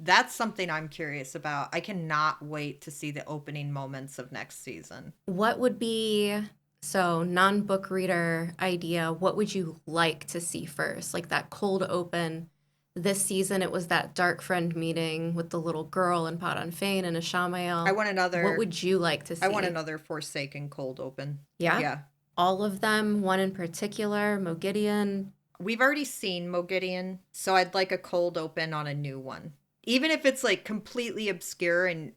That's something I'm curious about. I cannot wait to see the opening moments of next season. What would be, so non-book reader idea, what would you like to see first? Like that cold open. This season, it was that dark friend meeting with the little girl and Padan Fain and I Ishamael. want What another would you like to I want see? another Forsaken cold open. Yeah? Yeah. All of them, one in particular, Mogideon. We've already seen Mogideon, so I'd like a cold open on a new one. Even if it's like completely obscure and,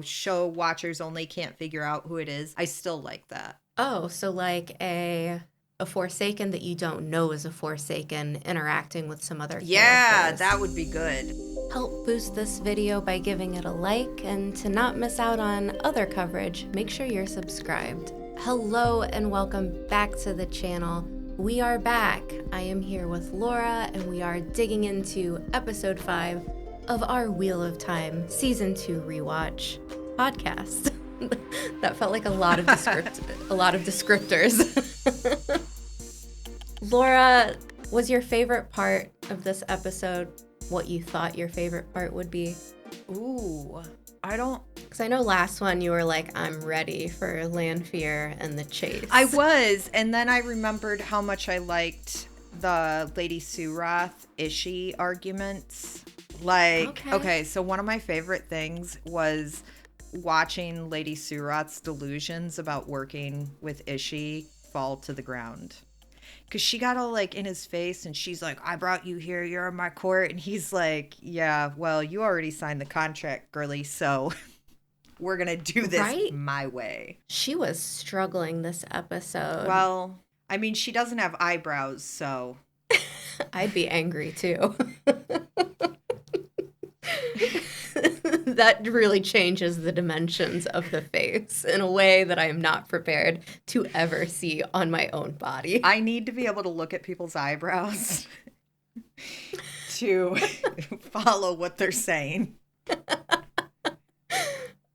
show watchers only can't figure out who it is, I still like that. Oh, so like a Forsaken that you don't know is a Forsaken interacting with some other Yeah, characters. that would be good. Help boost this video by giving it a like, and to not miss out on other coverage, make sure you're subscribed. Hello and welcome back to the channel. We are back. I am here with Laura, and we are digging into episode 5 of our Wheel of Time Season 2 rewatch podcast. That felt like a lot of descriptors. Laura, was your favorite part of this episode what you thought your favorite part would be? Ooh, Because I know last one you were like, I'm ready for Lanfear and the chase. I was, and then I remembered how much I liked the Lady Suroth Ishi arguments. Okay, so one of my favorite things was watching Lady Suroth's delusions about working with Ishi fall to the ground. Because she got all like in his face and she's like, I brought you here, you're in my court. And he's like, yeah, well, you already signed the contract, girly, so we're going to do this my way. She was struggling this episode. Well, I mean, she doesn't have eyebrows, so. I'd be angry too. That really changes the dimensions of the face in a way that I am not prepared to ever see on my own body. I need to be able to look at people's eyebrows to follow what they're saying.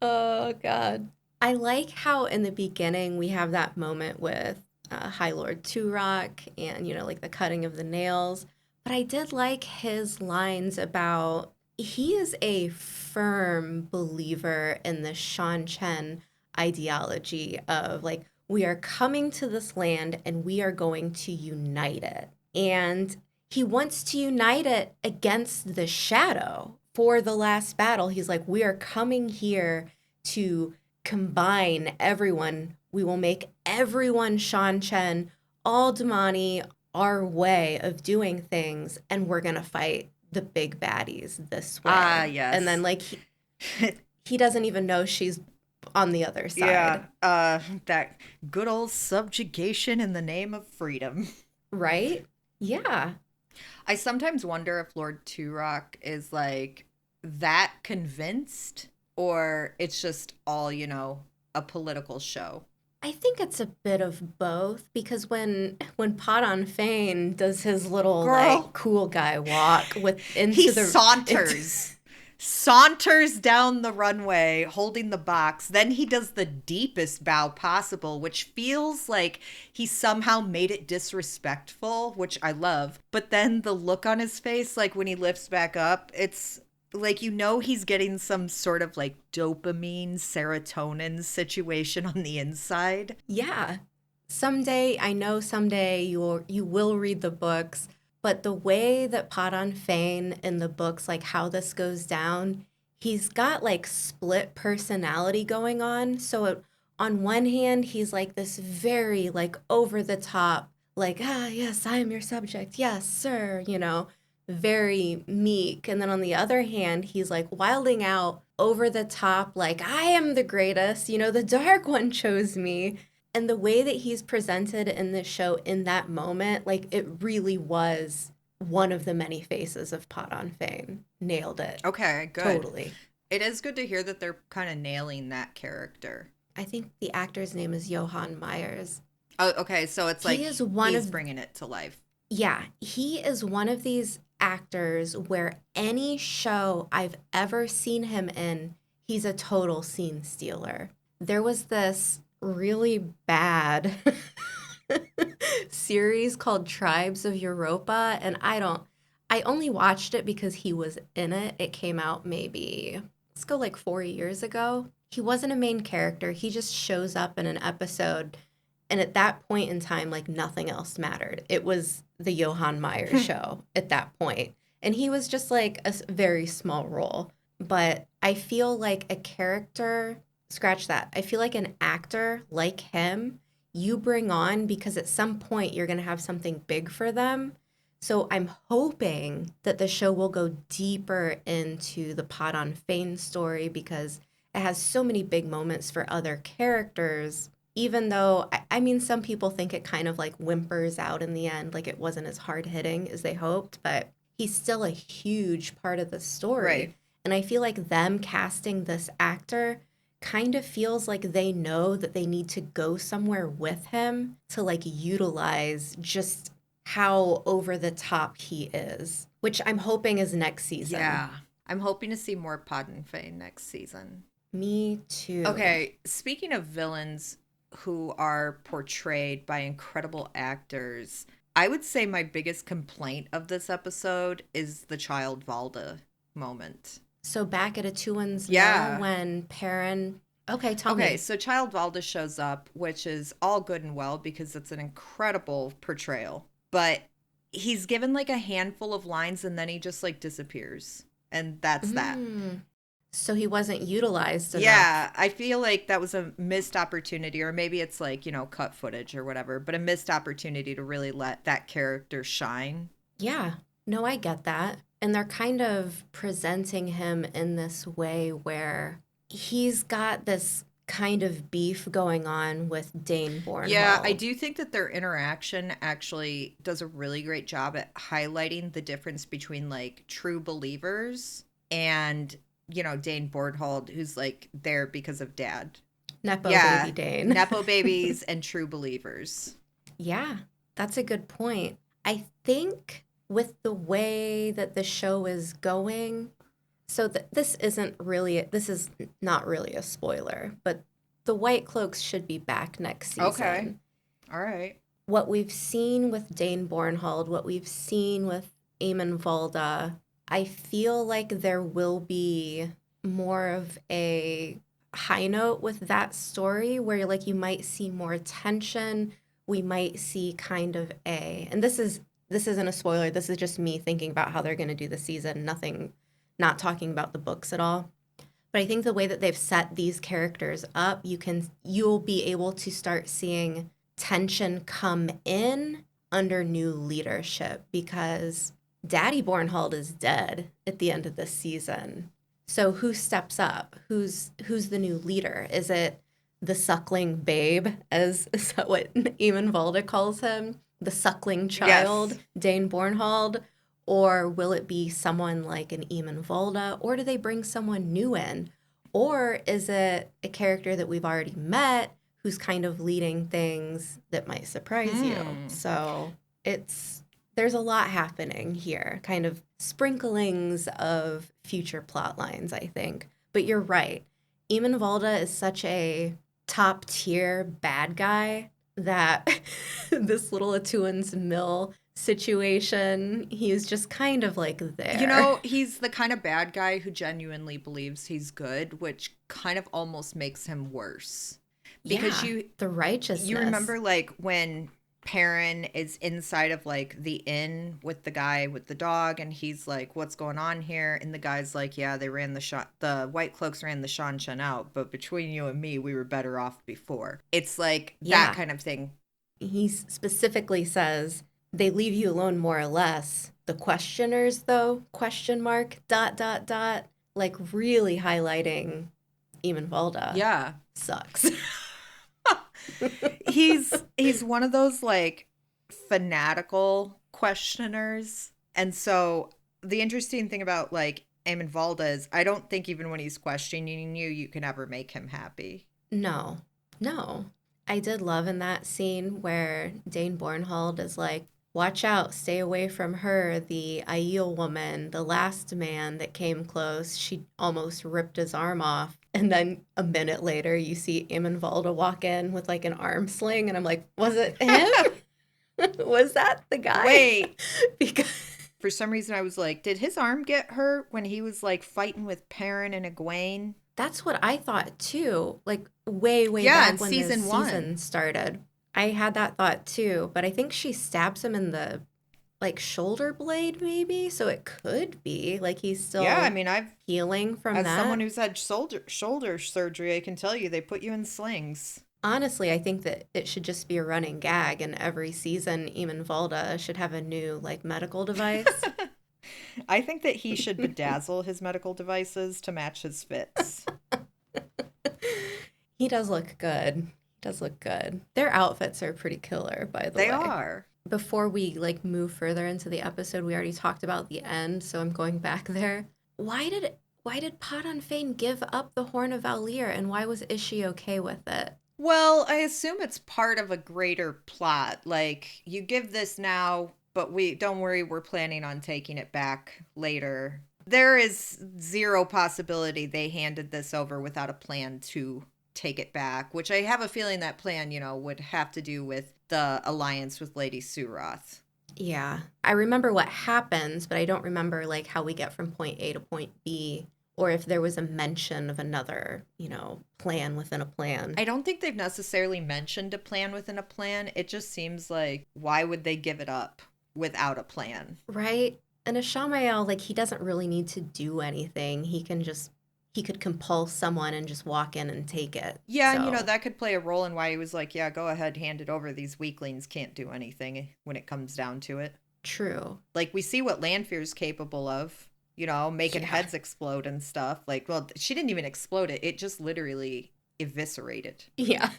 Oh, God. I like how in the beginning we have that moment with High Lord Turak and, like the cutting of the nails. But I did like his lines about he is a firm believer in the Seanchan ideology of like, we are coming to this land and we are going to unite it. And he wants to unite it against the shadow. For the last battle, he's like, we are coming here to combine everyone. We will make everyone Seanchan, all Damane, our way of doing things, and we're going to fight the big baddies this way. Yes. And then, like, he doesn't even know she's on the other side. Yeah, that good old subjugation in the name of freedom. Right? Yeah. I sometimes wonder if Lord Turak is, like, that convinced, or it's just all, a political show. I think it's a bit of both, because when Padan Fain does his little like cool guy walk he saunters down the runway holding the box, then he does the deepest bow possible, which feels like he somehow made it disrespectful, which I love. But then the look on his face, like when he lifts back up, it's like, he's getting some sort of like dopamine, serotonin situation on the inside. Yeah. I know someday you will read the books, but the way that Padan Fain in the books, like how this goes down, he's got like split personality going on. So on one hand, he's like this very like over the top, like, yes, I am your subject. Yes, sir. Very meek. And then on the other hand, he's like wilding out over the top, like, I am the greatest, the Dark One chose me. And the way that he's presented in this show in that moment, like, it really was one of the many faces of Padan Fain. Nailed it. Okay, good. Totally. It is good to hear that they're kind of nailing that character. I think the actor's name is Johan Myers. Oh, okay. So it's like he's bringing it to life. Yeah, he is one of these actors where any show I've ever seen him in, he's a total scene stealer. There was this really bad series called Tribes of Europa, and I I only watched it because he was in it. It came out maybe, let's go like 4 years ago. He wasn't a main character. He just shows up in an episode. And at that point in time, like nothing else mattered. It was the Johann Meyer show at that point. And he was just like a very small role. But I feel like a character, scratch that. I feel like an actor like him, you bring on because at some point you're going to have something big for them. So I'm hoping that the show will go deeper into the Podon Fane story because it has so many big moments for other characters, even though, I mean, some people think it kind of like whimpers out in the end, like it wasn't as hard-hitting as they hoped, but he's still a huge part of the story. Right. And I feel like them casting this actor kind of feels like they know that they need to go somewhere with him to like utilize just how over the top he is, which I'm hoping is next season. Yeah. I'm hoping to see more Podon Fane next season. Me too. Okay, speaking of villains who are portrayed by incredible actors, I would say my biggest complaint of this episode is the child Valda moment. So back at Atuan's Yeah. when Perrin... Okay, tell me. Okay, so child Valda shows up, which is all good and well because it's an incredible portrayal. But he's given like a handful of lines and then he just like disappears. And that's that. So he wasn't utilized enough. Yeah, I feel like that was a missed opportunity, or maybe it's like, you know, cut footage or whatever, but a missed opportunity to really let that character shine. Yeah, no, I get that. And they're kind of presenting him in this way where he's got this kind of beef going on with Dain Bornhald. Yeah, I do think that their interaction actually does a really great job at highlighting the difference between like true believers and, you know, Dain Bornhald, who's like there because of dad. Nepo baby Dain. Nepo babies and true believers. Yeah, that's a good point. I think with the way that the show is going, so this is not really a spoiler, but the Whitecloaks should be back next season. Okay. All right. What we've seen with Dain Bornhald, what we've seen with Eamon Valda, I feel like there will be more of a high note with that story where like you might see more tension. We might see kind of and this isn't a spoiler. This is just me thinking about how they're going to do the season. Not talking about the books at all. But I think the way that they've set these characters up, you'll be able to start seeing tension come in under new leadership because Daddy Bornhald is dead at the end of this season. So who steps up? Who's the new leader? Is it the suckling babe, as is that what Eamon Valda calls him? The suckling child, yes. Dain Bornhald? Or will it be someone like an Eamon Valda? Or do they bring someone new in? Or is it a character that we've already met who's kind of leading things that might surprise you? So there's a lot happening here, kind of sprinklings of future plot lines, I think. But you're right. Eamon Valda is such a top tier bad guy that this little Atuan's Mill situation, he's just kind of like there. You know, he's the kind of bad guy who genuinely believes he's good, which kind of almost makes him worse. Because the righteousness. You remember like when Perrin is inside of like the inn with the guy with the dog and he's like, what's going on here? And the guy's like, yeah, they ran the Whitecloaks ran the Seanchan out, but between you and me, we were better off before. It's like that kind of thing. He specifically says, they leave you alone more or less. The questioners, though, ? Like really highlighting Eamon Valda. Yeah. Sucks. He's one of those like fanatical questioners. And so the interesting thing about like Eamon Valda is I don't think even when he's questioning you can ever make him happy. No. I did love in that scene where Dain Bornhald is like, watch out, stay away from her, the Aiel woman, the last man that came close. She almost ripped his arm off. And then a minute later, you see Eamon Valda walk in with like an arm sling. And I'm like, was it him? Was that the guy? Wait. For some reason, I was like, did his arm get hurt when he was like fighting with Perrin and Egwene? That's what I thought too. Like way, way Yeah, in back when the season season one. started. I had that thought too, but I think she stabs him in the like shoulder blade maybe, so it could be like he's Yeah, I still mean, healing from as someone that. who's had shoulder surgery, I can tell you they put you in slings. Honestly, I think that it should just be a running gag and every season Eamon Valda should have a new like medical device. I think that he should bedazzle his medical devices to match his fits. He does look good. He does look good. Their outfits are pretty killer, by the They way. are. Before we like move further into the episode, we already talked about the end, so I'm going back there. Why did Podon Fane give up the Horn of Valere, and why was Ishii okay with it? Well, I assume it's part of a greater plot. Like, you give this now, but we don't worry, we're planning on taking it back later. There is zero possibility they handed this over without a plan to take it back, which I have a feeling that plan, would have to do with the alliance with Lady Suroth. Yeah, I remember what happens, but I don't remember like how we get from point A to point B, or if there was a mention of another, plan within a plan. I don't think they've necessarily mentioned a plan within a plan. It just seems like, why would they give it up without a plan? Right? And Ishamael, like, he doesn't really need to do anything. He could compel someone and just walk in and take it. Yeah, and So, that could play a role in why he was like, yeah, go ahead, hand it over. These weaklings can't do anything when it comes down to it. true. Like, we see what Lanfear's capable of, making Yeah. heads explode and stuff. Like, well, she didn't even explode it. It just literally eviscerated. Yeah.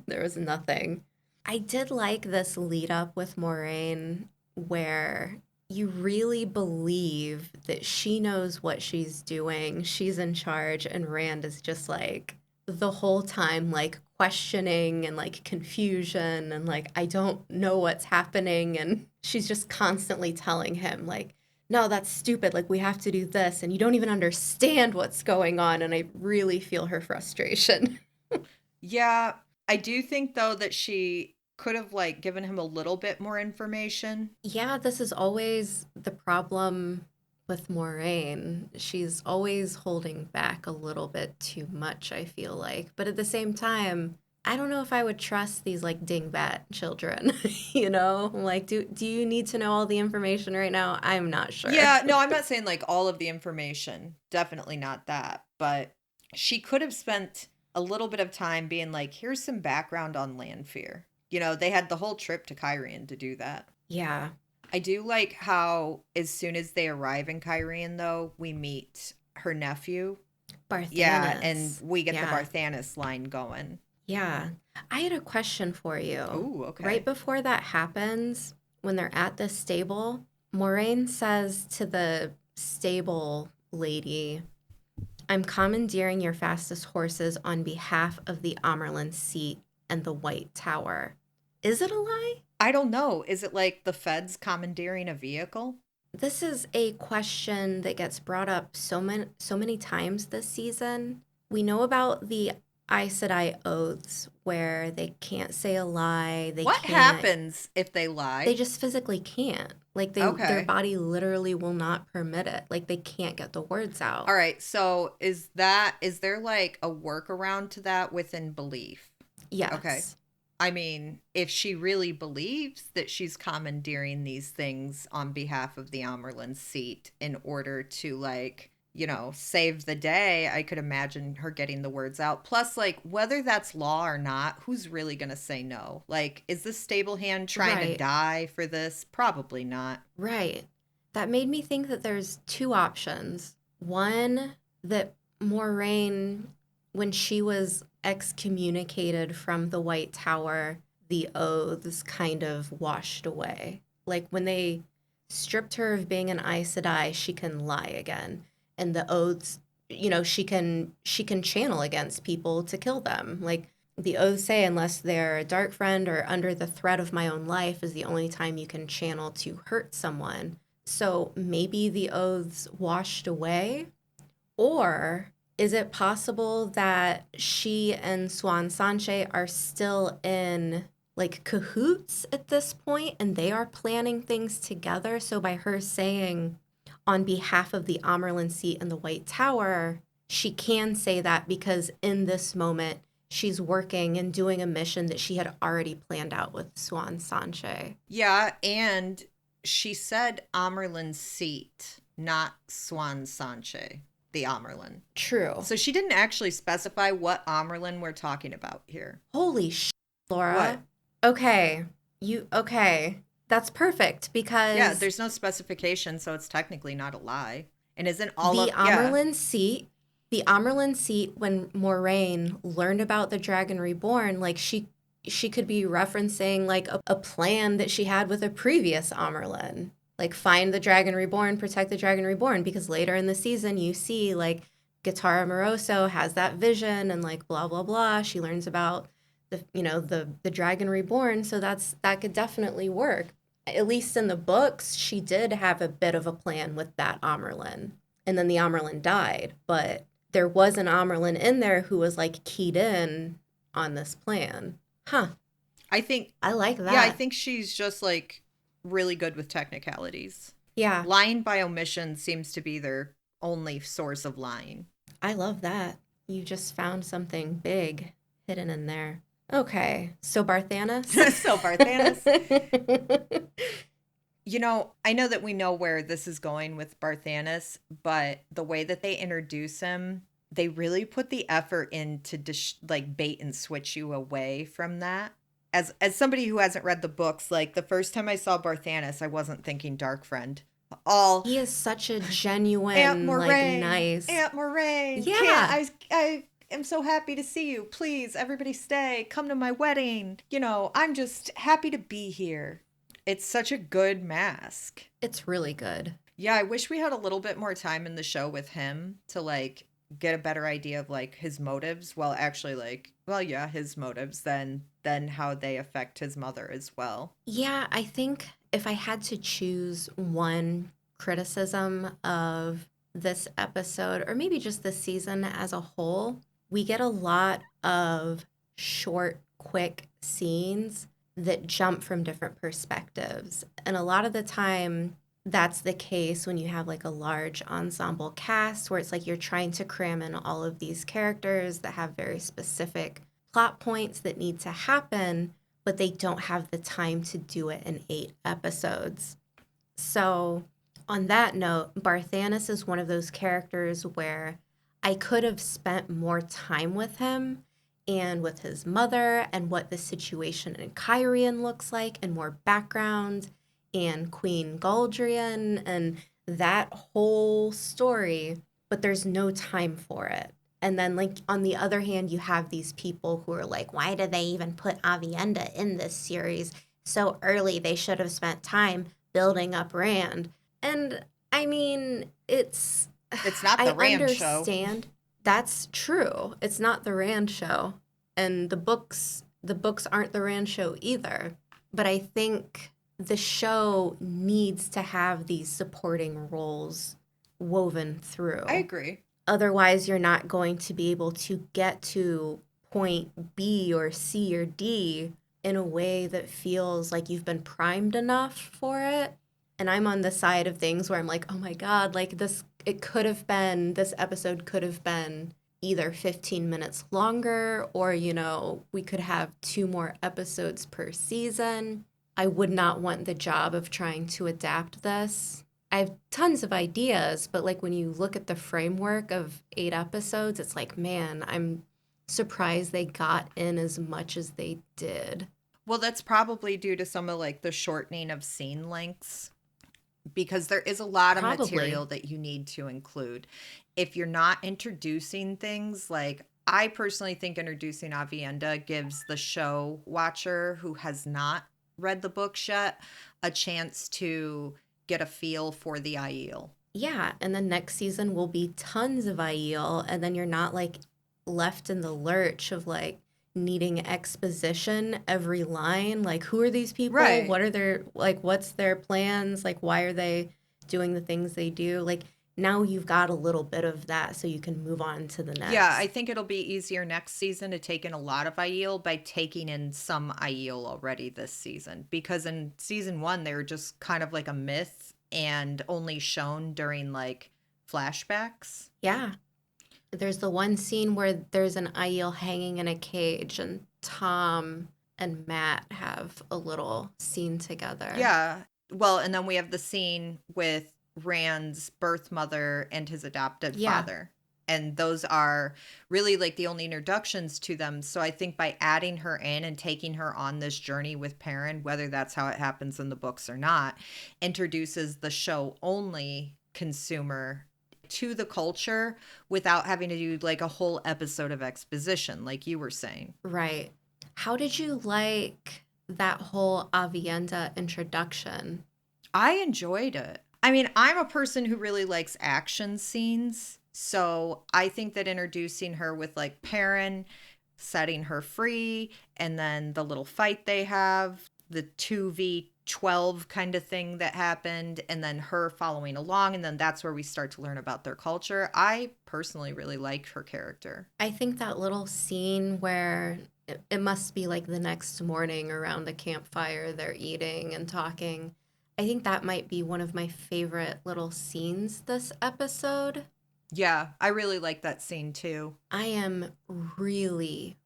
There was nothing. I did like this lead up with Moraine where you really believe that she knows what she's doing. She's in charge, and Rand is just like the whole time, like questioning and like confusion and like, I don't know what's happening. And she's just constantly telling him, like, no, that's stupid. Like, we have to do this. And you don't even understand what's going on. And I really feel her frustration. Yeah, I do think, though, that she could have, like, given him a little bit more information. Yeah, this is always the problem with Moraine. She's always holding back a little bit too much, I feel like. But at the same time, I don't know if I would trust these like dingbat children, you know? Like, do you need to know all the information right now? I'm not sure. Yeah, no, I'm not saying, like, all of the information. Definitely not that. But she could have spent a little bit of time being like, here's some background on Lanfear. They had the whole trip to Cairhien to do that. Yeah. I do like how as soon as they arrive in Cairhien, though, we meet her nephew. Yeah, and Barthanes. we get the Yeah. Barthanes line going. Yeah. I had a question for you. Ooh, okay. Right before that happens, when they're at the stable, Moraine says to the stable lady, I'm commandeering your fastest horses on behalf of the Amerlin seat and the White Tower. Is it a lie? I don't know. Is it like the feds commandeering a vehicle? This is a question that gets brought up so many times this season. We know about the Aes Sedai oaths where they can't say a lie. What happens if they lie? They just physically can't. Like their Okay. body literally will not permit it. Like they can't get the words out. All right. So is there like a workaround to that within belief? Yes. Okay. I mean, if she really believes that she's commandeering these things on behalf of the Amerlin seat in order to, like, save the day, I could imagine her getting the words out. Plus, like, whether that's law or not, who's really going to say no? Like, is this stable hand trying to Right. die for this? Probably not. Right. That made me think that there's two options. One, that Moraine, when she was excommunicated from the White Tower, the oaths kind of washed away. Like when they stripped her of being an Aes Sedai, she can lie again. And the oaths, she can channel against people to kill them. Like the oaths say, unless they're a dark friend or under the threat of my own life is the only time you can channel to hurt someone. So maybe the oaths washed away? Or is it possible that she and Swan Sanche are still in like cahoots at this point, and they are planning things together. So by her saying on behalf of the Amerlin seat and the White Tower, she can say that because in this moment she's working and doing a mission that she had already planned out with Swan Sanche. Yeah, and she said Amerlin's seat, not Swan Sanche, the Amerlin. True. So she didn't actually specify what Amerlin we're talking about here. Holy shit, Laura. What? Okay. That's perfect because Yeah, there's no specification, so it's technically not a lie. And isn't all the of Amerlin seat, when Moraine learned about the Dragon Reborn, like she could be referencing like a plan that she had with a previous Amerlin. Like find the Dragon Reborn, protect the Dragon Reborn, because later in the season you see like Guitarra Moroso has that vision and like blah blah blah. She learns about the Dragon Reborn, so that could definitely work. At least in the books, she did have a bit of a plan with that Amerlin. And then the Amerlin died, but there was an Amerlin in there who was like keyed in on this plan. Huh. I like that. Yeah, I think she's just like really good with technicalities. Yeah. Lying by omission seems to be their only source of lying. I love that. You just found something big hidden in there. Okay, so Barthanes? I know that we know where this is going with Barthanes, but the way that they introduce him, they really put the effort in to bait and switch you away from that. As somebody who hasn't read the books, like the first time I saw Barthanes, I wasn't thinking Dark Friend. He is such a genuine, Aunt Moraine, nice Aunt Moraine. Yeah, I'm so happy to see you. Please, everybody stay. Come to my wedding. I'm just happy to be here. It's such a good mask. It's really good. Yeah, I wish we had a little bit more time in the show with him to get a better idea of his motives. Well, actually his motives then how they affect his mother as well. Yeah, I think if I had to choose one criticism of this episode, or maybe just this season as a whole, we get a lot of short, quick scenes that jump from different perspectives. And a lot of the time, that's the case when you have a large ensemble cast where it's you're trying to cram in all of these characters that have very specific plot points that need to happen, but they don't have the time to do it in 8 episodes. So on that note, Barthanes is one of those characters where I could have spent more time with him and with his mother and what the situation in Cairhien looks like and more background and Queen Galdrian and that whole story, but there's no time for it. And then on the other hand, you have these people who are why did they even put Aviendha in this series so early? They should have spent time building up Rand. And I mean, it's not the Rand show. I understand. That's true. It's not the Rand show. And the books aren't the Rand show either. But I think the show needs to have these supporting roles woven through. I agree. Otherwise, you're not going to be able to get to point B or C or D in a way that feels like you've been primed enough for it. And I'm on the side of things where I'm oh my God, this episode could have been either 15 minutes longer or, we could have 2 more episodes per season. I would not want the job of trying to adapt this. I have tons of ideas, but when you look at the framework of 8 episodes, it's man, I'm surprised they got in as much as they did. Well, that's probably due to some of the shortening of scene lengths, because there is a lot of material that you need to include. If you're not introducing things, I personally think introducing Aviendha gives the show watcher who has not read the books yet a chance to get a feel for the Aiel. Yeah, and then next season will be tons of Aiel, and then you're not left in the lurch of needing exposition every line. Who are these people? Right. What are their what's their plans? Why are they doing the things they do? now you've got a little bit of that so you can move on to the next. Yeah, I think it'll be easier next season to take in a lot of Aiel by taking in some Aiel already this season. Because in season 1, they were just kind of like a myth and only shown during like flashbacks. Yeah. There's the one scene where there's an Aiel hanging in a cage and Tom and Matt have a little scene together. Yeah. Well, and then we have the scene with Rand's birth mother and his adopted father. And those are really like the only introductions to them. So I think by adding her in and taking her on this journey with Perrin, whether that's how it happens in the books or not, introduces the show only consumer to the culture without having to do like a whole episode of exposition, like you were saying. Right. How did you like that whole Aviendha introduction? I enjoyed it. I mean, I'm a person who really likes action scenes. So I think that introducing her with like Perrin, setting her free, and then the little fight they have, the 2v12 kind of thing that happened, and then her following along, and then that's where we start to learn about their culture. I personally really like her character. I think that little scene where it must be like the next morning around the campfire, they're eating and talking. I think that might be one of my favorite little scenes this episode. Yeah, I really like that scene too. I am really,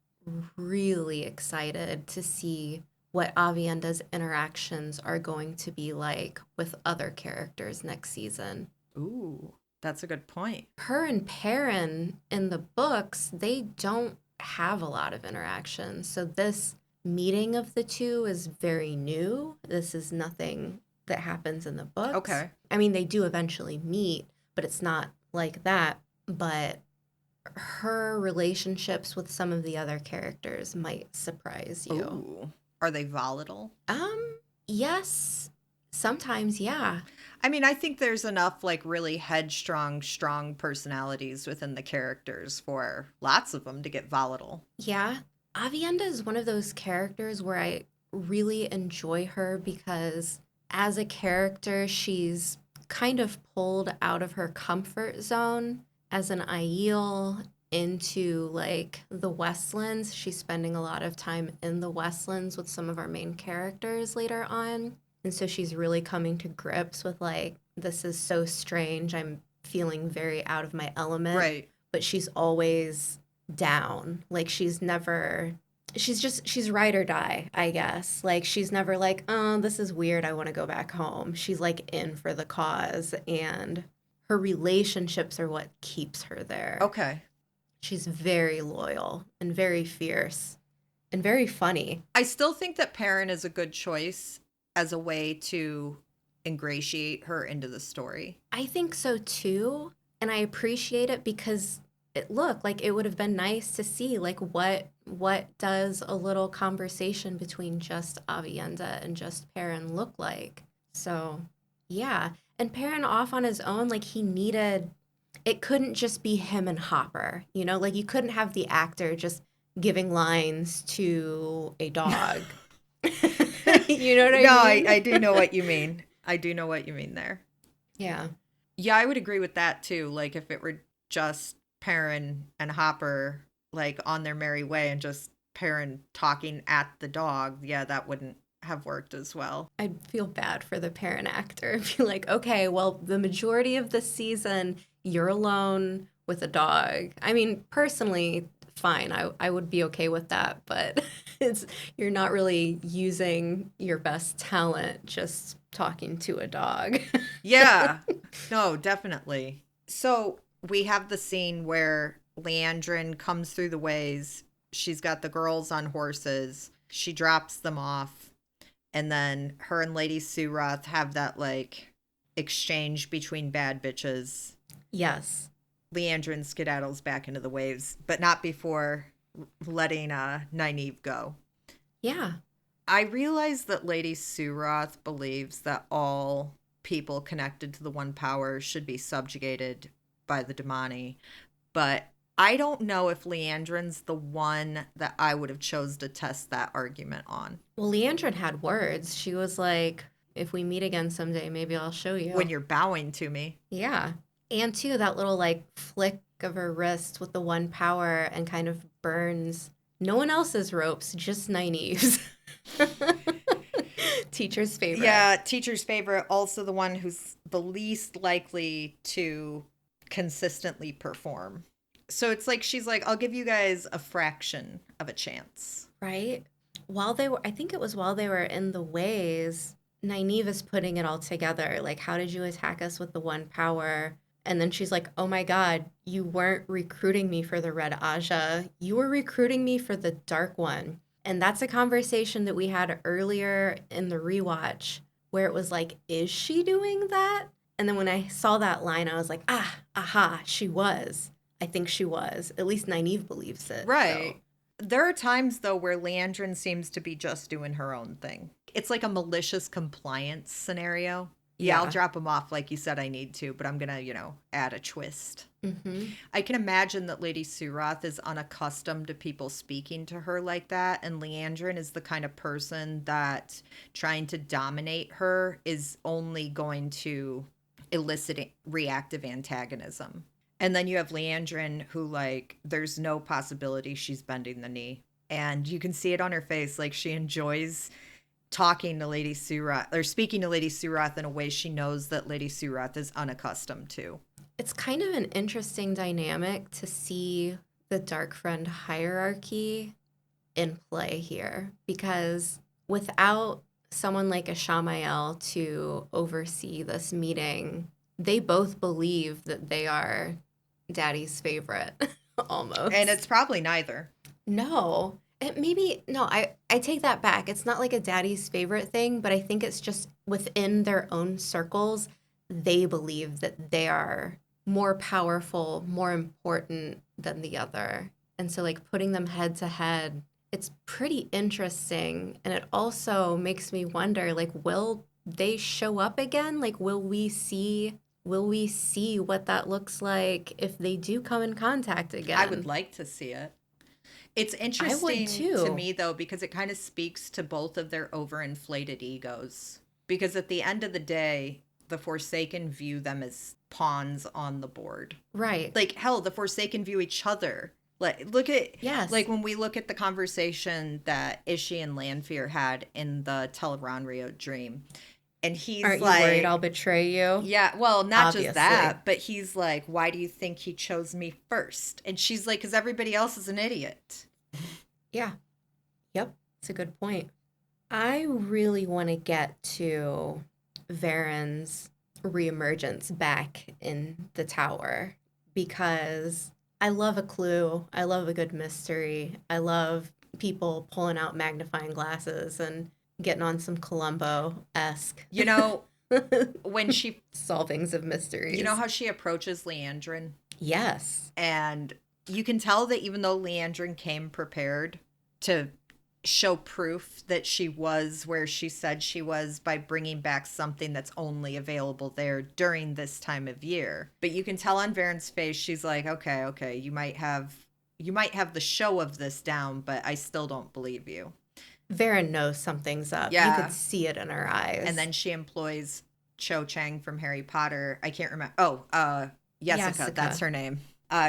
really excited to see what Aviendha's interactions are going to be like with other characters next season. Ooh, that's a good point. Her and Perrin in the books, they don't have a lot of interaction. So this meeting of the two is very new. This is nothing that happens in the books. Okay. I mean, they do eventually meet, but it's not like that. But her relationships with some of the other characters might surprise you. Ooh. Are they volatile? Yes. Sometimes, yeah. I mean, I think there's enough like really headstrong, strong personalities within the characters for lots of them to get volatile. Yeah. Aviendha is one of those characters where I really enjoy her because as a character, she's kind of pulled out of her comfort zone as an Aiel into like the Westlands. She's spending a lot of time in the Westlands with some of our main characters later on. And so she's really coming to grips with like, this is so strange. I'm feeling very out of my element. Right. But she's always down. Like she's ride or die, I guess. Like she's never like, oh, this is weird. I want to go back home. She's like in for the cause, and her relationships are what keeps her there. Okay. She's very loyal and very fierce and very funny. I still think that Perrin is a good choice as a way to ingratiate her into the story. I think so too. And I appreciate it because it would have been nice to see like what does a little conversation between just Aviendha and just Perrin look like. So yeah. And Perrin off on his own, like it couldn't just be him and Hopper, you know, like you couldn't have the actor just giving lines to a dog. You know what I mean? No, I do know what you mean. I do know what you mean there. Yeah. Yeah, I would agree with that too. Like if it were just Perrin and Hopper like on their merry way and just Perrin talking at the dog, yeah, that wouldn't have worked as well. I'd feel bad for the Perrin actor and be like, okay, well, the majority of the season, you're alone with a dog. I mean, personally, fine. I would be okay with that, but you're not really using your best talent just talking to a dog. Yeah. No, definitely. So we have the scene where Liandrin comes through the ways. She's got the girls on horses. She drops them off. And then her and Lady Suroth have that like exchange between bad bitches. Yes. Liandrin skedaddles back into the waves, but not before letting Nynaeve go. Yeah. I realize that Lady Suroth believes that all people connected to the One Power should be subjugated by the Damane, but I don't know if Liandrin's the one that I would have chose to test that argument on. Well, Liandrin had words. She was like, if we meet again someday, maybe I'll show you. When you're bowing to me. Yeah. And too, that little like flick of her wrist with the one power and kind of burns no one else's ropes, just Nynaeve's. Teacher's favorite. Yeah, teacher's favorite. Also the one who's the least likely to consistently perform. So it's like she's like, I'll give you guys a fraction of a chance. Right? I think it was while they were in the ways, Nynaeve is putting it all together. Like, how did you attack us with the one power? And then she's like, oh my God, you weren't recruiting me for the Red Ajah. You were recruiting me for the Dark One. And that's a conversation that we had earlier in the rewatch where it was like, is she doing that? And then when I saw that line, I was like, aha, she was. I think she was. At least Nynaeve believes it. Right. So. There are times, though, where Liandrin seems to be just doing her own thing. It's like a malicious compliance scenario. Yeah, I'll drop him off like you said I need to, but I'm going to, add a twist. Mm-hmm. I can imagine that Lady Suroth is unaccustomed to people speaking to her like that, and Liandrin is the kind of person that trying to dominate her is only going to elicit reactive antagonism. And then you have Liandrin who, like, there's no possibility she's bending the knee. And you can see it on her face. Like, she enjoys talking to Lady Suroth, or speaking to Lady Suroth in a way she knows that Lady Suroth is unaccustomed to. It's kind of an interesting dynamic to see the Dark Friend hierarchy in play here. Because without someone like Ishamael to oversee this meeting, they both believe that they are Daddy's favorite, almost. And it's probably neither. No. I take that back. It's not like a Daddy's favorite thing, but I think it's just within their own circles, they believe that they are more powerful, more important than the other. And so, like, putting them head to head, it's pretty interesting. And it also makes me wonder, like, will they show up again? Like, will we see what that looks like if they do come in contact again? I would like to see it. It's interesting to me, though, because it kind of speaks to both of their overinflated egos. Because at the end of the day, the Forsaken view them as pawns on the board. Right. Like, hell, the Forsaken view each other. Like, yes. Like, when we look at the conversation that Ishii and Lanfear had in the Tel'aran'rhiod dream. And he's Aren't like, you worried I'll betray you? Yeah, well, not Obviously. just that, but he's like, why do you think he chose me first? And she's like, because everybody else is an idiot. Yeah. Yep. It's a good point. I really want to get to Varen's reemergence back in the tower because I love a clue. I love a good mystery. I love people pulling out magnifying glasses and getting on some Columbo-esque. When she... solvings of mysteries. You know how she approaches Liandrin? Yes. And you can tell that even though Liandrin came prepared to show proof that she was where she said she was by bringing back something that's only available there during this time of year. But you can tell on Varen's face, she's like, okay, you might have the show of this down, but I still don't believe you. Varen knows something's up. Yeah. You could see it in her eyes. And then she employs Cho Chang from Harry Potter. I can't remember. Jessica. That's her name.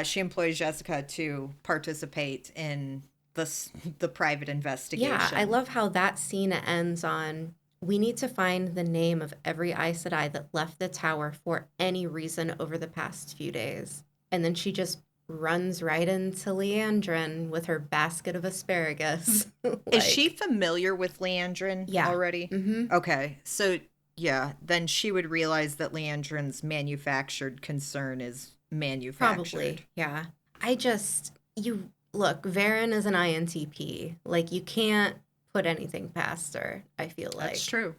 She employs Jessica to participate in the private investigation. Yeah, I love how that scene ends on, we need to find the name of every Aes Sedai that left the tower for any reason over the past few days. And then she just runs right into Liandrin with her basket of asparagus. Is she familiar with Liandrin already? Mm-hmm. Okay, so yeah, then she would realize that Liandrin's manufactured concern is manufactured. Probably, yeah. Look, Varen is an INTP. Like, you can't put anything past her, I feel like. That's true.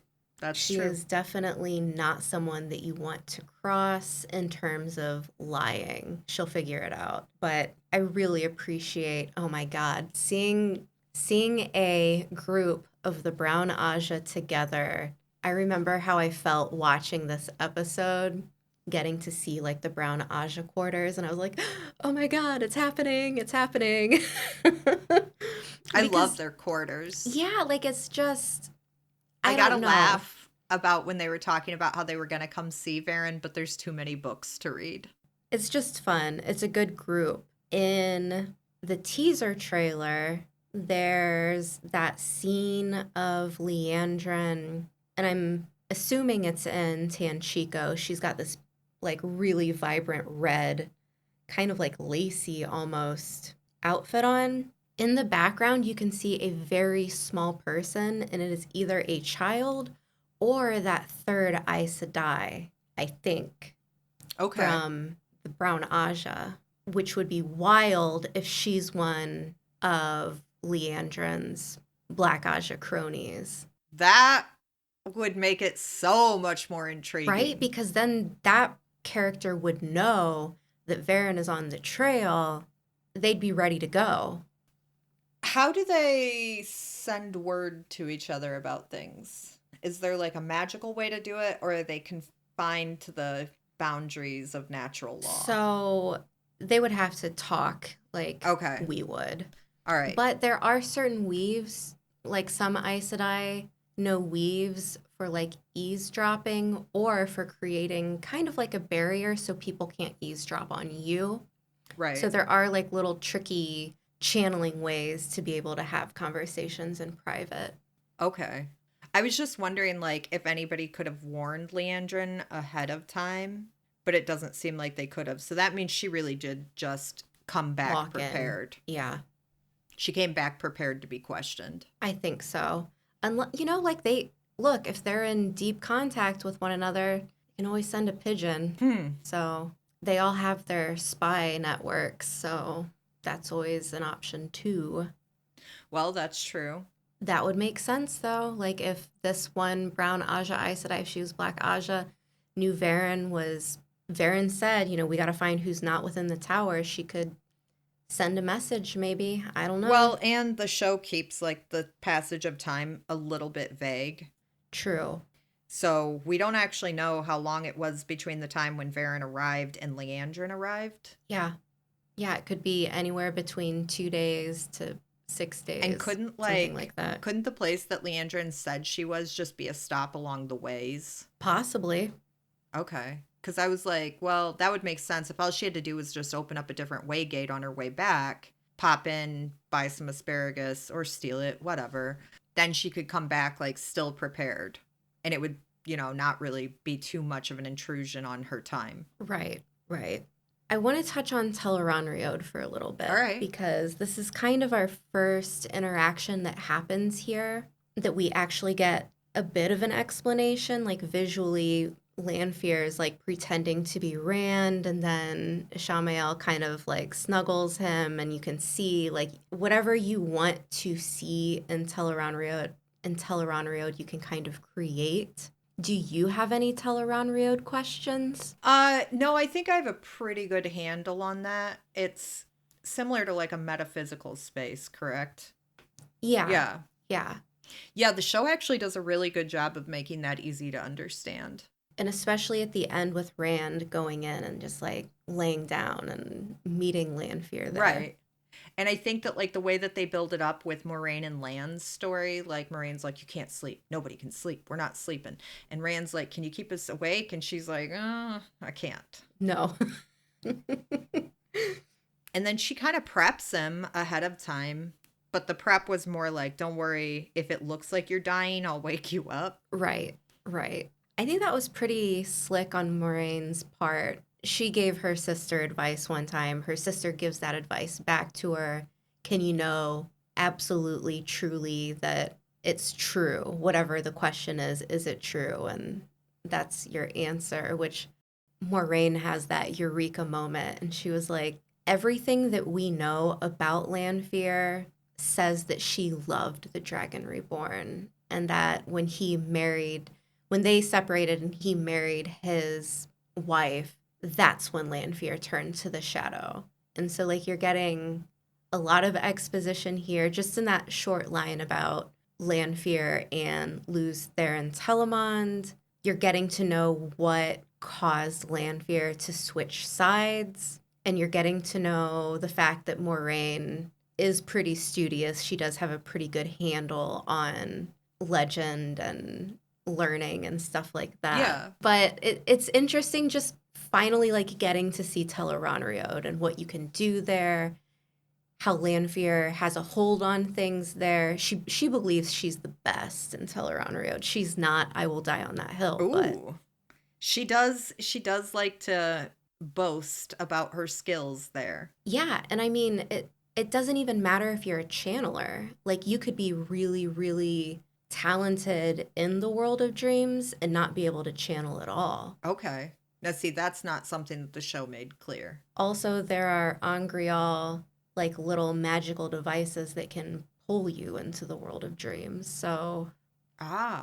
She is definitely not someone that you want to cross in terms of lying. She'll figure it out. But I really appreciate, oh my God, seeing a group of the Brown Ajah together. I remember how I felt watching this episode, getting to see like the Brown Ajah quarters, and I was like, oh my God, it's happening. I love their quarters. Yeah, like it's just... I gotta laugh about when they were talking about how they were going to come see Varen, but there's too many books to read. It's just fun. It's a good group. In the teaser trailer, there's that scene of Liandrin, and I'm assuming it's in Tanchico. She's got this like really vibrant red, kind of like lacy almost outfit on. In the background, you can see a very small person, and it is either a child or that third Aes Sedai, I think. Okay. From the Brown Ajah, which would be wild if she's one of Liandrin's Black Ajah cronies. That would make it so much more intriguing. Right? Because then that character would know that Varen is on the trail. They'd be ready to go. How do they send word to each other about things? Is there like a magical way to do it, or are they confined to the boundaries of natural law? So they would have to talk like okay. we would. All right. But there are certain weaves, like some Aes Sedai know weaves for like eavesdropping or for creating kind of like a barrier so people can't eavesdrop on you. Right. So there are like little tricky channeling ways to be able to have conversations in private. Okay. I was just wondering, like, if anybody could have warned Liandrin ahead of time, but it doesn't seem like they could have. So that means she really did just come back prepared. Yeah. She came back prepared to be questioned. I think so. You know, like look, if they're in deep contact with one another, you can always send a pigeon. So they all have their spy networks. So that's always an option too. Well, that's true. That would make sense, though. Like, if this one Brown Ajah Aes Sedai, if she was Black Ajah, knew Varen said, you know, we got to find who's not within the tower. She could send a message, maybe. I don't know. Well, and the show keeps, like, the passage of time a little bit vague. True. So we don't actually know how long it was between the time when Varen arrived and Liandrin arrived. Yeah. Yeah, it could be anywhere between 2 days to 6 days. And couldn't that. Couldn't the place that Liandrin said she was just be a stop along the ways? Possibly. Okay. Because I was like, well, that would make sense. If all she had to do was just open up a different way gate on her way back, pop in, buy some asparagus or steal it, whatever, then she could come back like still prepared. And it would, you know, not really be too much of an intrusion on her time. Right. I want to touch on Tel'aran'rhiod for a little bit. All right. Because this is kind of our first interaction that happens here, that we actually get a bit of an explanation, like visually. Lanfear is like pretending to be Rand, and then Ishamael kind of like snuggles him, and you can see like whatever you want to see in Tel'aran'rhiod, you can kind of create. Do you have any Tel'aran'rhiod questions? No, I think I have a pretty good handle on that. It's similar to like a metaphysical space, correct? Yeah. Yeah, the show actually does a really good job of making that easy to understand. And especially at the end with Rand going in and just like laying down and meeting Lanfear there. Right. And I think that like the way that they build it up with Moiraine and Lan's story, like Moraine's like, you can't sleep. Nobody can sleep. We're not sleeping. And Rand's like, can you keep us awake? And she's like, I can't. No. And then she kind of preps him ahead of time. But the prep was more like, don't worry, if it looks like you're dying, I'll wake you up. Right. I think that was pretty slick on Moraine's part. She gave her sister advice one time. Her sister gives that advice back to her. Can you know absolutely, truly that it's true? Whatever the question is it true? And that's your answer, which Moiraine has that eureka moment. And she was like, everything that we know about Lanfear says that she loved the Dragon Reborn. And that when they separated and he married his wife, that's when Lanfear turned to the shadow. And so, like, you're getting a lot of exposition here just in that short line about Lanfear and Lews Therin Telamond. You're getting to know what caused Lanfear to switch sides. And you're getting to know the fact that Moiraine is pretty studious. She does have a pretty good handle on legend and learning and stuff like that. Yeah. But it's interesting just finally like getting to see Tel'aran'rhiod and what you can do there, how Lanfear has a hold on things there. She believes she's the best in Tel'aran'rhiod. She's not, I will die on that hill. Ooh. But She does like to boast about her skills there. yeah, and I mean it doesn't even matter if you're a channeler. Like you could be really, really talented in the world of dreams and not be able to channel at all. Okay. Now see, that's not something that the show made clear. Also, there are Angreal like little magical devices that can pull you into the world of dreams. So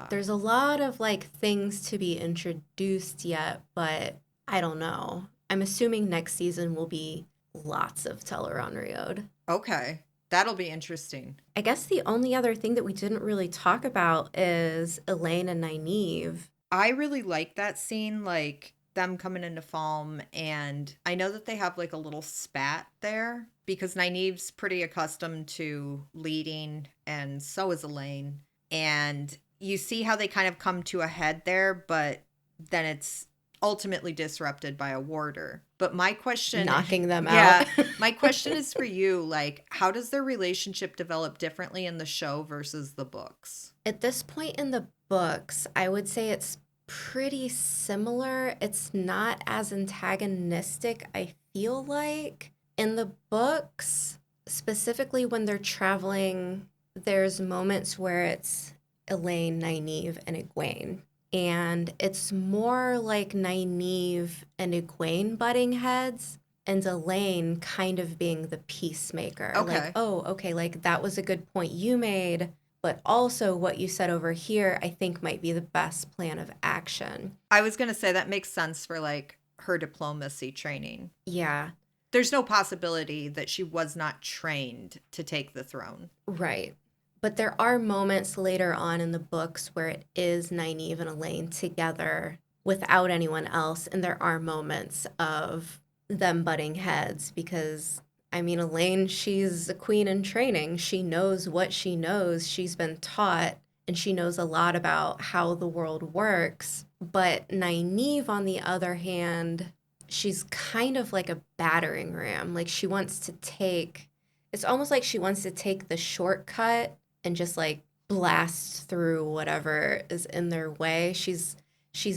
there's a lot of like things to be introduced yet, but I don't know. I'm assuming next season will be lots of Tel'aran'rhiod. Okay. That'll be interesting. I guess the only other thing that we didn't really talk about is Elayne and Nynaeve. I really like that scene, like them coming into Falme, and I know that they have like a little spat there because Nynaeve's pretty accustomed to leading, and so is Elayne. And you see how they kind of come to a head there, but then it's ultimately disrupted by a warder. But my question, knocking them out. Yeah, my question is for you, like, how does their relationship develop differently in the show versus the books? At this point in the books, I would say it's pretty similar. It's not as antagonistic, I feel like. In the books, specifically when they're traveling, there's moments where it's Elayne, Nynaeve, and Egwene. And it's more like Nynaeve and Egwene butting heads and Elayne kind of being the peacemaker. Okay. Like, oh, okay, like that was a good point you made, but also what you said over here, I think might be the best plan of action. I was going to say that makes sense for like her diplomacy training. Yeah. There's no possibility that she was not trained to take the throne. Right. But there are moments later on in the books where it is Nynaeve and Elayne together without anyone else. And there are moments of them butting heads because, I mean, Elayne, she's a queen in training. She knows what she knows. She's been taught and she knows a lot about how the world works. But Nynaeve, on the other hand, she's kind of like a battering ram. Like she wants to take, it's almost like she wants to take the shortcut and just like blast through whatever is in their way. She's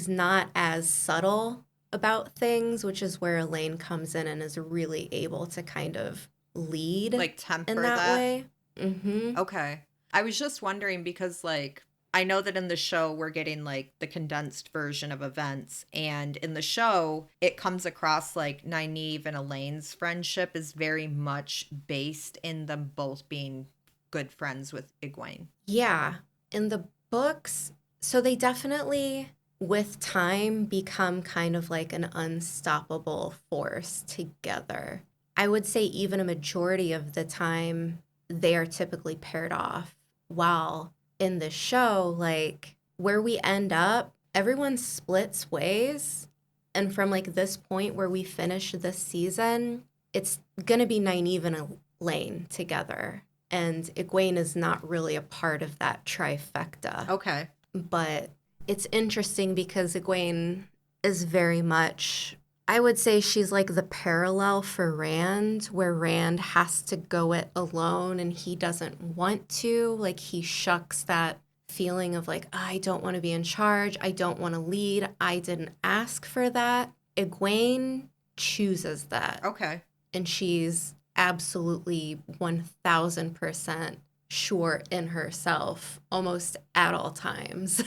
not as subtle about things, which is where Elayne comes in and is really able to kind of lead, like temper in that way. Mm-hmm. Okay. I was just wondering because like I know that in the show we're getting like the condensed version of events, and in the show it comes across like Nynaeve and Elaine's friendship is very much based in them both being good friends with Egwene. Yeah. In the books, so they definitely, with time, become kind of like an unstoppable force together. I would say even a majority of the time, they are typically paired off. While in the show, like where we end up, everyone splits ways. And from like this point where we finish this season, it's going to be Nynaeve and Elayne together. And Egwene is not really a part of that trifecta. Okay. But it's interesting because Egwene is very much, I would say she's like the parallel for Rand, where Rand has to go it alone and he doesn't want to. Like he shucks that feeling of like, I don't want to be in charge. I don't want to lead. I didn't ask for that. Egwene chooses that. Okay. And she's absolutely 1000% sure in herself almost at all times.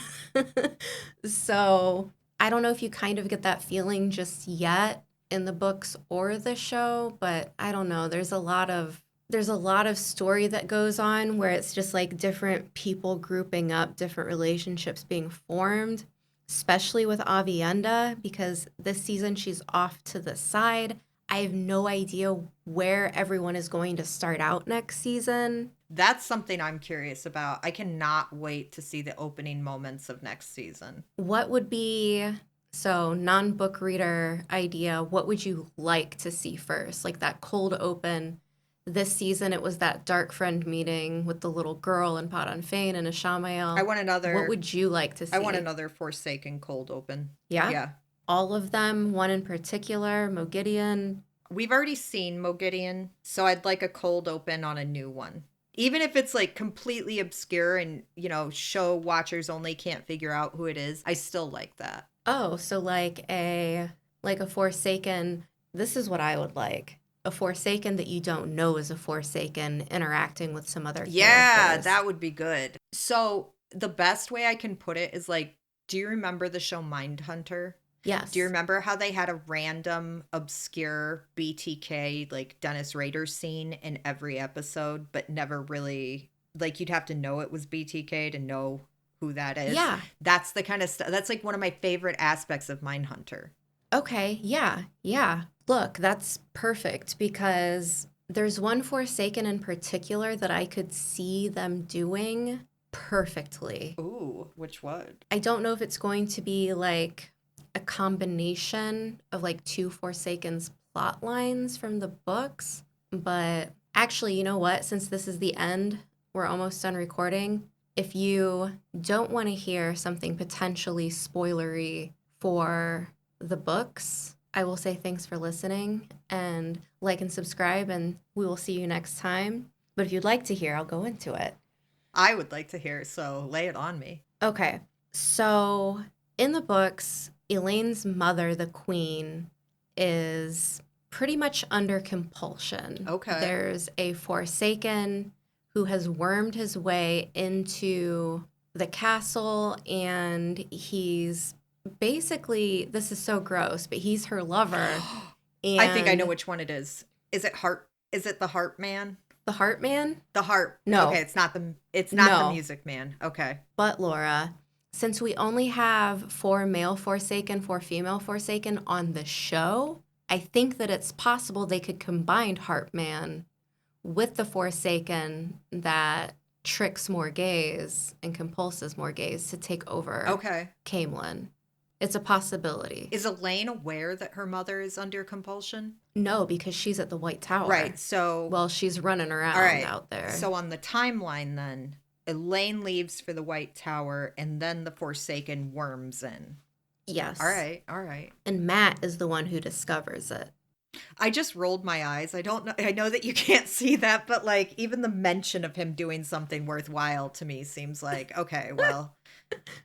So I don't know if you kind of get that feeling just yet in the books or the show, but I don't know. There's a lot of story that goes on where it's just like different people grouping up, different relationships being formed, especially with Aviendha, because this season she's off to the side. I have no idea where everyone is going to start out next season. That's something I'm curious about. I cannot wait to see the opening moments of next season. What would be, so non-book reader idea, what would you like to see first? Like that cold open This season, it was that dark friend meeting with the little girl and Pot on Fane and Ishamael. I want another. What would you like to see? I want another Forsaken cold open. Yeah? Yeah. All of them, one in particular, Mogideon. We've already seen Mogideon, so I'd like a cold open on a new one. Even if it's like completely obscure and, show watchers only can't figure out who it is, I still like that. Oh, so like a Forsaken, this is what I would like. A Forsaken that you don't know is a Forsaken interacting with some other characters. Yeah, that would be good. So the best way I can put it is like, do you remember the show Mindhunter? Yes. Do you remember how they had a random, obscure BTK, like Dennis Rader scene in every episode, but never really, like you'd have to know it was BTK to know who that is? Yeah. That's the kind of stuff, that's like one of my favorite aspects of Mindhunter. Okay, yeah. Look, that's perfect because there's one Forsaken in particular that I could see them doing perfectly. Ooh, which one? I don't know if it's going to be like a combination of like two Forsaken's plot lines from the books, but actually, you know what? Since this is the end, we're almost done recording. If you don't want to hear something potentially spoilery for the books, I will say thanks for listening and like and subscribe, and we will see you next time. But if you'd like to hear, I'll go into it. I would like to hear, so lay it on me. Okay, so in the books, Elayne's mother, the queen, is pretty much under compulsion. Okay. There's a Forsaken who has wormed his way into the castle, and he's basically, this is so gross, but he's her lover. And I think I know which one it is. Is it the Heart Man? The Heart Man? The Heart. No. Okay, it's not the Music Man. Okay. But Laura, since we only have 4 male Forsaken, 4 female Forsaken on the show, I think that it's possible they could combine Heartman with the Forsaken that tricks Morghese and compulses Morghese to take over Caemlyn. It's a possibility. Is Elayne aware that her mother is under compulsion? No, because she's at the White Tower. Right, so... Well, she's running around out there. So on the timeline then, Elayne leaves for the White Tower, and then the Forsaken worms in. Yes. All right. And Matt is the one who discovers it. I just rolled my eyes. I don't know. I know that you can't see that, but like even the mention of him doing something worthwhile to me seems like, okay, well,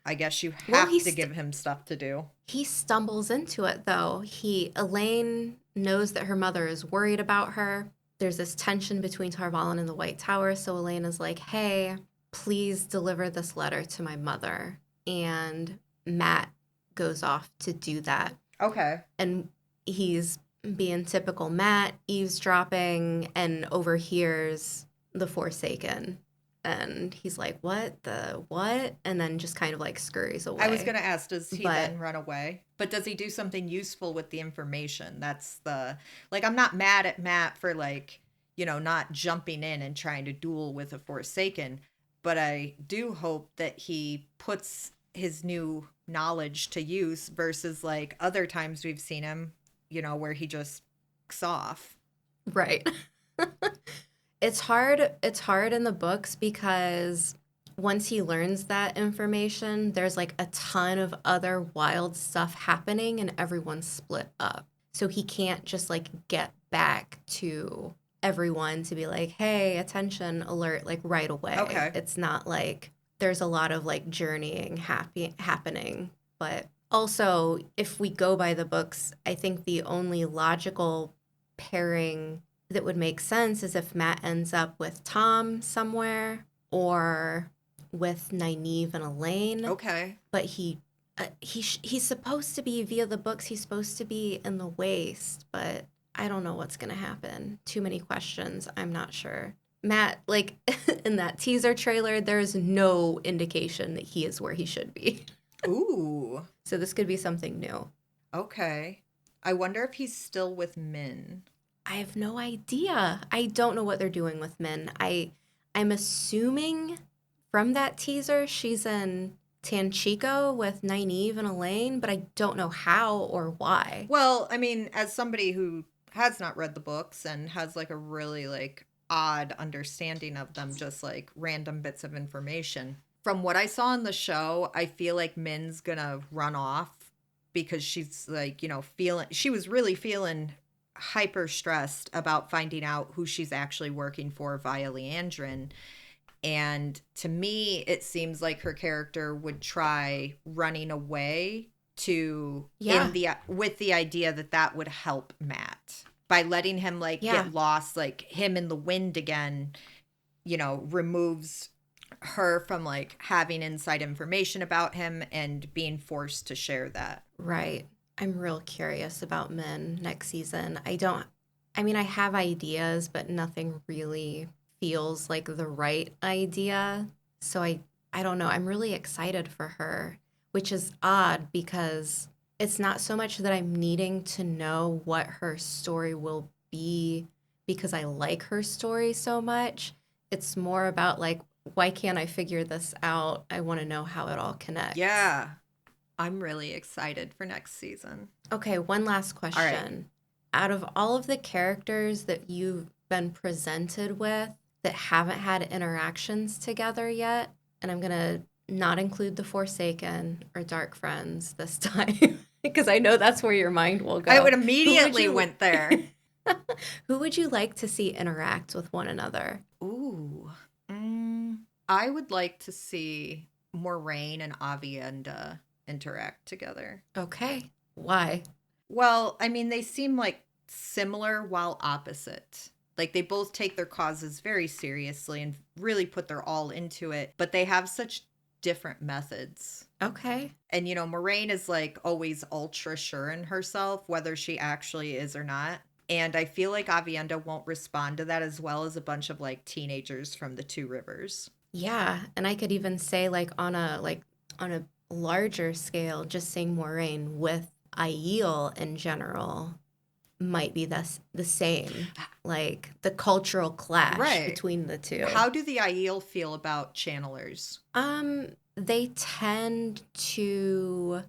I guess you have to give him stuff to do. He stumbles into it though. Elayne knows that her mother is worried about her. There's this tension between Tar Valon and the White Tower, so Elayne is like, hey, please deliver this letter to my mother. And Matt goes off to do that. Okay. And he's being typical Matt, eavesdropping, and overhears the Forsaken. And he's like, what? And then just kind of like scurries away. I was going to ask, does he then run away? But does he do something useful with the information? That's I'm not mad at Matt for not jumping in and trying to duel with a Forsaken, but I do hope that he puts his new knowledge to use versus like other times we've seen him, where he just fucks off. Right. It's hard in the books because once he learns that information, there's like a ton of other wild stuff happening and everyone's split up. So he can't just like get back to everyone to be like, hey, attention, alert, like right away. Okay. It's not like there's a lot of like journeying happening. But also, if we go by the books, I think the only logical pairing that would make sense is if Matt ends up with Tom somewhere or with Nynaeve and Elayne. Okay. But he's supposed to be, via the books, he's supposed to be in the Waste, but I don't know what's going to happen. Too many questions. I'm not sure. Matt, like in that teaser trailer, there's no indication that he is where he should be. Ooh. So this could be something new. Okay. I wonder if he's still with Min. I have no idea. I don't know what they're doing with Min. I'm assuming from that teaser she's in Tanchico with Nynaeve and Elayne, but I don't know how or why. Well, I mean, as somebody who has not read the books and has like a really like odd understanding of them, just like random bits of information. From what I saw in the show, I feel like Min's gonna run off because she's like, she was really feeling hyper stressed about finding out who she's actually working for via Liandrin. And to me, it seems like her character would try running away with the idea that would help Matt by letting him get lost, like him in the wind again, removes her from having inside information about him and being forced to share that. Right. I'm real curious about Min next season. I have ideas, but nothing really feels like the right idea. So I don't know. I'm really excited for her, which is odd because it's not so much that I'm needing to know what her story will be because I like her story so much. It's more about why can't I figure this out? I want to know how it all connects. Yeah. I'm really excited for next season. Okay, one last question. All right. Out of all of the characters that you've been presented with that haven't had interactions together yet, and I'm going to not include the Forsaken or Dark Friends this time, because I know that's where your mind will go. I would immediately went there. Who would you like to see interact with one another? Ooh. I would like to see Moiraine and Aviendha interact together. Okay. Why? Well, they seem similar while opposite. They both take their causes very seriously and really put their all into it, but they have such different methods. Okay. And, Moiraine is always ultra sure in herself, whether she actually is or not. And I feel like Aviendha won't respond to that as well as a bunch of teenagers from the Two Rivers. Yeah, and I could even say on a larger scale, just saying Moiraine with Aiel in general might be the same, the cultural clash between the two. How do the Aiel feel about channelers? They tend to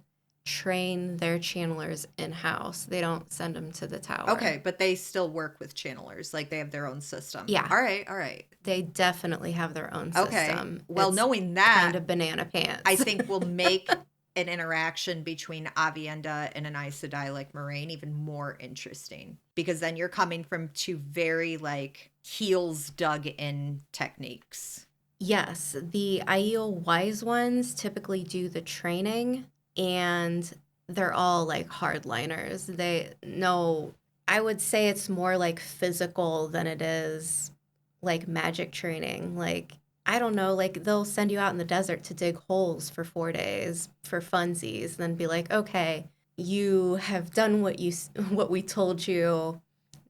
train their channelers in-house. They don't send them to the tower. Okay, but they still work with channelers. They have their own system. Yeah. All right. They definitely have their own system. Okay. Well, it's knowing that, kind of banana pants. I think will make an interaction between Aviendha and an Aes Sedai like Moiraine even more interesting. Because then you're coming from two very heels dug in techniques. Yes, the Aiel wise ones typically do the training, and they're all hardliners. I would say it's more physical than it is magic training. I don't know, they'll send you out in the desert to dig holes for 4 days for funsies, and then be okay, you have done what we told you.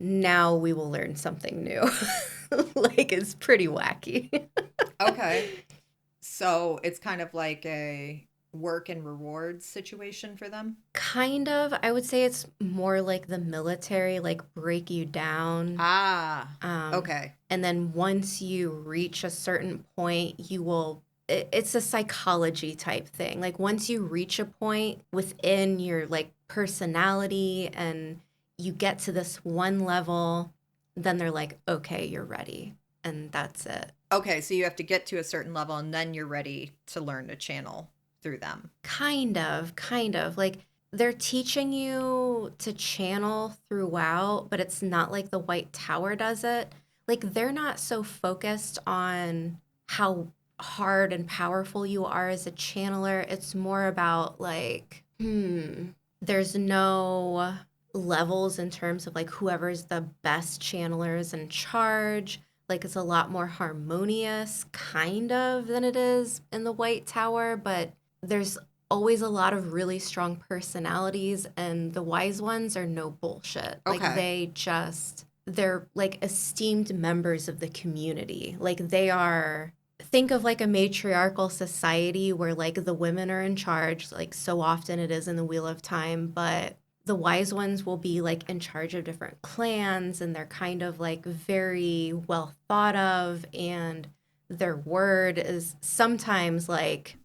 Now we will learn something new. It's pretty wacky. Okay. So it's kind of a work and reward situation for them? Kind of. I would say it's more like the military, break you down. Okay. And then once you reach a certain point, it's a psychology type thing. Once you reach a point within your personality and you get to this one level, then they're okay, you're ready. And that's it. Okay, so you have to get to a certain level and then you're ready to learn to channel through them. Kind of. They're teaching you to channel throughout, but it's not like the White Tower does it. They're not so focused on how hard and powerful you are as a channeler. It's more about there's no levels in terms of whoever's the best channeler is in charge. It's a lot more harmonious kind of than it is in the White Tower, but there's always a lot of really strong personalities, and the wise ones are no bullshit. Okay. They're esteemed members of the community. They are, think of a matriarchal society where the women are in charge, so often it is in the Wheel of Time, but the wise ones will be in charge of different clans, and they're kind of very well thought of, and their word is sometimes they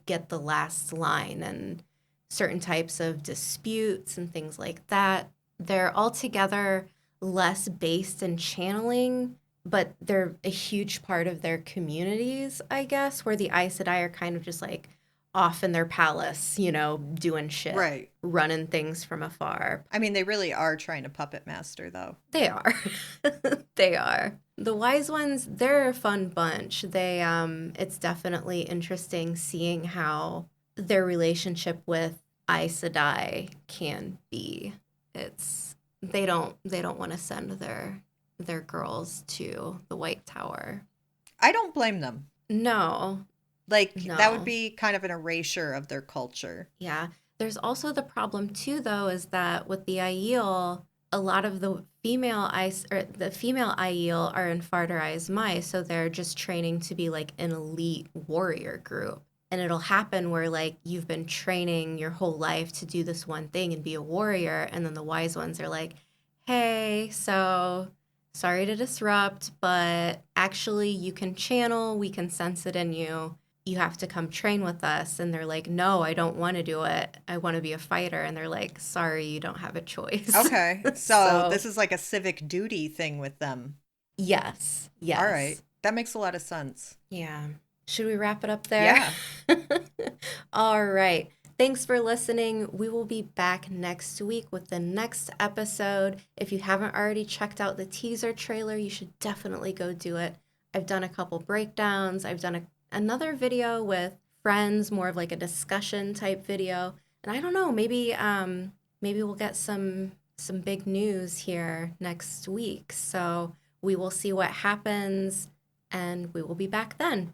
get the last line, and certain types of disputes and things like that. They're altogether less based in channeling, but they're a huge part of their communities, I guess, where the Aes Sedai are kind of just like off in their palace, you know, doing shit, Right. running things from afar. I mean, they really are trying to puppet master, though. They are. They are. The wise ones, they're a fun bunch. It's definitely interesting seeing how their relationship with Aes Sedai can be. They don't want to send their girls to the White Tower. I don't blame them. No. Like, No. that would be kind of an erasure of their culture. Yeah. There's also the problem too, though, is that with the Aiel, a lot of the female Aiel are in Farder Ais Mai, so they're just training to be like an elite warrior group. And it'll happen where like you've been training your whole life to do this one thing and be a warrior, and then the wise ones are like, hey, so sorry to disrupt, but actually you can channel, we can sense it in you. You have to come train with us. And they're like, no, I don't want to do it. I want to be a fighter. And they're like, sorry, you don't have a choice. Okay. So this is like a civic duty thing with them. Yes. Yes. All right. That makes a lot of sense. Yeah. Should we wrap it up there? Yeah. All right. Thanks for listening. We will be back next week with the next episode. If you haven't already checked out the teaser trailer, you should definitely go do it. I've done a couple breakdowns. I've done another video with friends, more of like a discussion type video. And I don't know, maybe we'll get some big news here next week. So we will see what happens, and we will be back then.